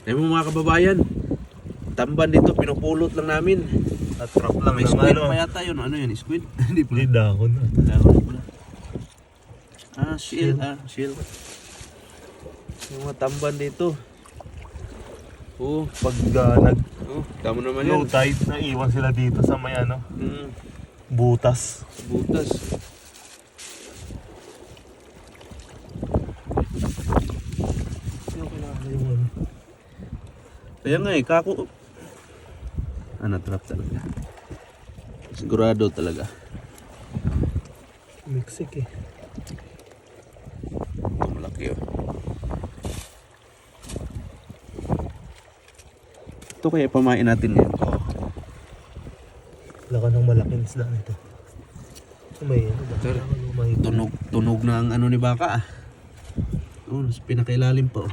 Ayun mo mga kababayan, tamban dito, pinupulot lang namin. At trap lang May ng squid ano. pa yata yun. Ano yun, squid? Hindi Hindi pala. dahon. Dahon pala. Shield. Shield. Yung mga tamban dito. Pag Tama naman low yan. tide, naiwan sila dito sa may ano, butas. Butas. Yung kailangan yung ano. Kaya nga kako. Trap talaga. Sigurado talaga. Mexic eh. Ito malaki oh. Ito kaya pamain natin yan. Laka ng malaking isda nito. May ano ba? Sir, May Tunog na ang ano ni baka ah. Pinakailalim pa oh.